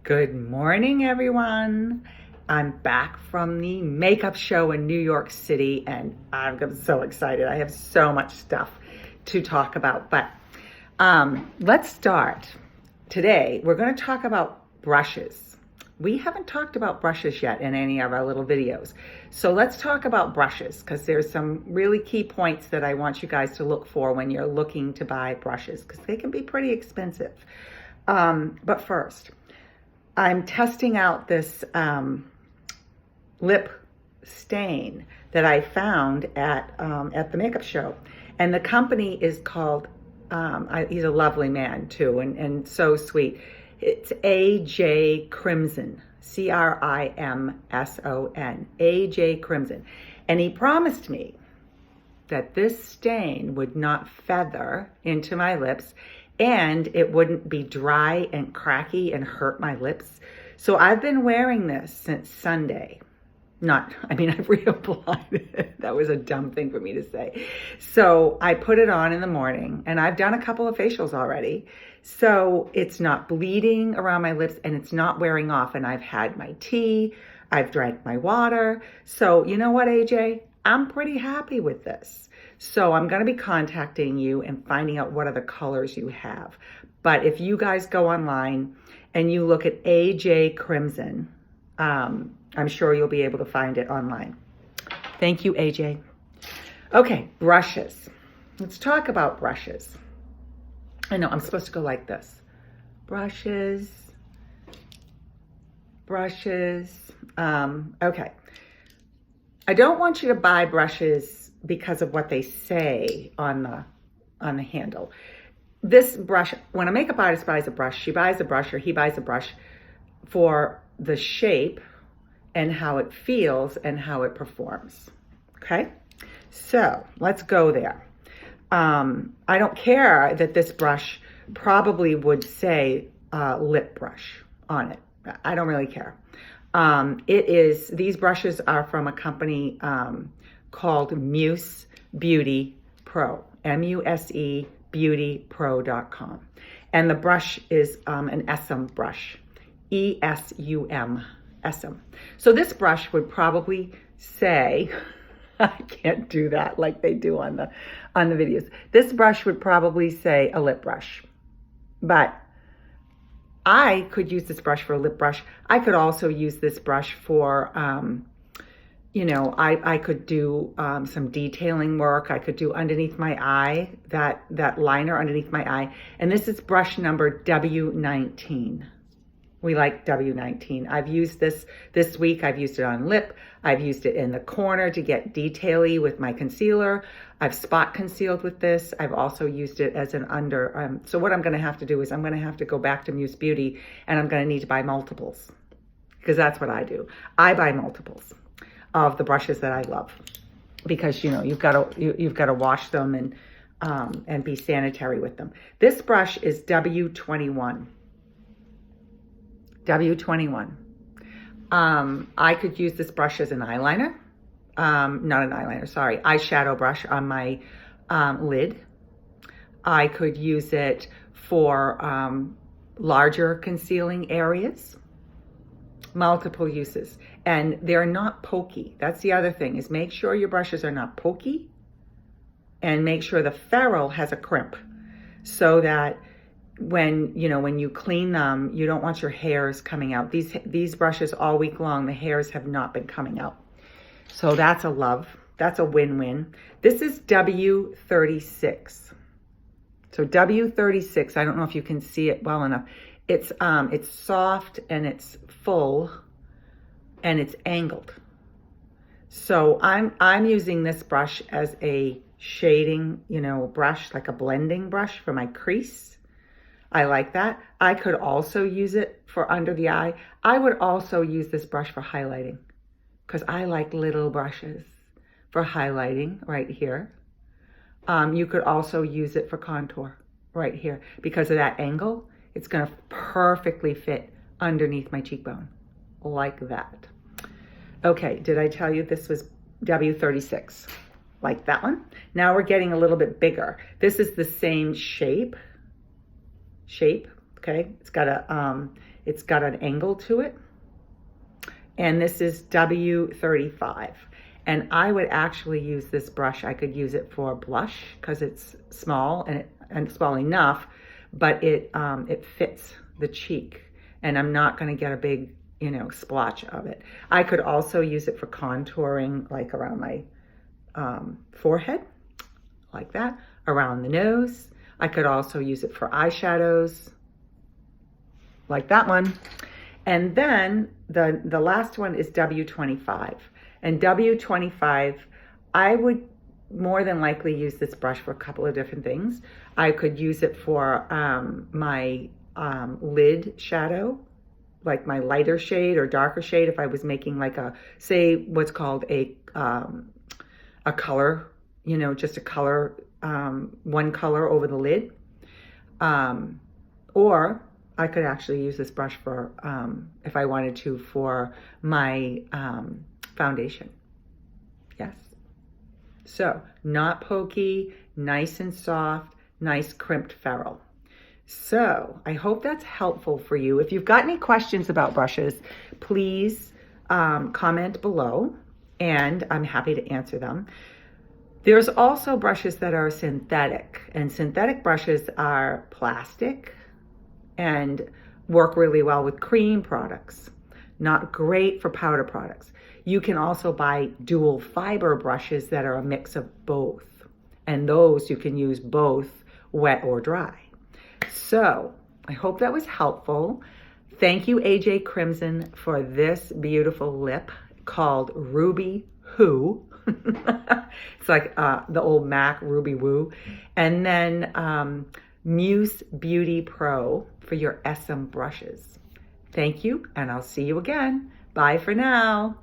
Good morning, everyone. I'm back from the makeup show in New York City, and I'm so excited. I have so much stuff to talk about, but let's start. Today, we're going to talk about brushes. We haven't talked about brushes yet in any of our little videos. So let's talk about brushes, because there's some really key points that I want you guys to look for when you're looking to buy brushes, because they can be pretty expensive. But first, I'm testing out this lip stain that I found at the makeup show. And the company is called, he's a lovely man too, and so sweet. It's AJ Crimson, Crimson, AJ Crimson. And he promised me that this stain would not feather into my lips and it wouldn't be dry and cracky and hurt my lips. So I've been wearing this since Sunday. I've reapplied it. That was a dumb thing for me to say. So I put it on in the morning, and I've done a couple of facials already. So it's not bleeding around my lips and it's not wearing off. And I've had my tea, I've drank my water. So you know what, AJ? I'm pretty happy with this. So I'm going to be contacting you and finding out what other colors you have. But if you guys go online and you look at AJ Crimson, I'm sure you'll be able to find it online. Thank you, AJ. Okay, brushes. Let's talk about brushes. I know I'm supposed to go like this. Brushes. Okay. I don't want you to buy brushes because of what they say on the handle. This brush, when a makeup artist buys a brush, she buys a brush or he buys a brush for the shape and how it feels and how it performs. Okay? So let's go there. I don't care that this brush probably would say lip brush on it. I don't really care. These brushes are from a company called Muse Beauty Pro, MUSE beautypro.com. And the brush is an Essum brush, ESUM, Essum. So this brush would probably say, I can't do that like they do on the videos. This brush would probably say a lip brush, but I could use this brush for a lip brush. I could also use this brush for, I could do some detailing work. I could do underneath my eye, that liner underneath my eye. And this is brush number W19. We like W19. I've used this week. I've used it on lip. I've used it in the corner to get detail-y with my concealer. I've spot concealed with this. I've also used it as an under. So what I'm going to have to do is I'm going to have to go back to Muse Beauty, and I'm going to need to buy multiples, because that's what I do. I buy multiples of the brushes that I love, because you've got to wash them and be sanitary with them. This brush is W21. W21. I could use this brush as an eyeliner. Not an eyeliner, sorry. Eyeshadow brush on my lid. I could use it for larger concealing areas. Multiple uses. And they're not pokey. That's the other thing, is make sure your brushes are not pokey, and make sure the ferrule has a crimp, so that when you clean them, you don't want your hairs coming out. These brushes all week long, the hairs have not been coming out. So that's a love. That's a win-win. This is W36. So W36, I don't know if you can see it well enough. It's soft and it's full and it's angled. So I'm using this brush as a shading, brush, like a blending brush for my crease. I like that. I could also use it for under the eye. I would also use this brush for highlighting, because I like little brushes for highlighting right here. You could also use it for contour right here. Because of that angle, it's going to perfectly fit underneath my cheekbone, like that. Okay, did I tell you this was W36? Like that one? Now we're getting a little bit bigger. This is the same shape, Okay, it's got an angle to it, and this is W35. And I would actually use this brush. I could use it for blush because it's small and small enough, but it fits the cheek, and I'm not going to get a big, splotch of it. I could also use it for contouring, like around my forehead, like that, around the nose. I could also use it for eyeshadows, like that one. And then the last one is W25. And W25, I would more than likely use this brush for a couple of different things. I could use it for my lid shadow, like my lighter shade or darker shade, if I was making like say what's called a color, just a color, one color over the lid. Or I could actually use this brush for, if I wanted to, for my foundation. Yes. So not pokey, nice and soft, nice crimped ferrule. So I hope that's helpful for you. If you've got any questions about brushes, please comment below, and I'm happy to answer them. There's also brushes that are synthetic, and synthetic brushes are plastic and work really well with cream products. Not great for powder products. You can also buy dual fiber brushes that are a mix of both, and those you can use both wet or dry. So I hope that was helpful. Thank you, AJ Crimson, for this beautiful lip called Ruby Who. It's like the old Mac Ruby Woo. And then Muse Beauty Pro for your Essum brushes. Thank you, and I'll see you again. Bye for now.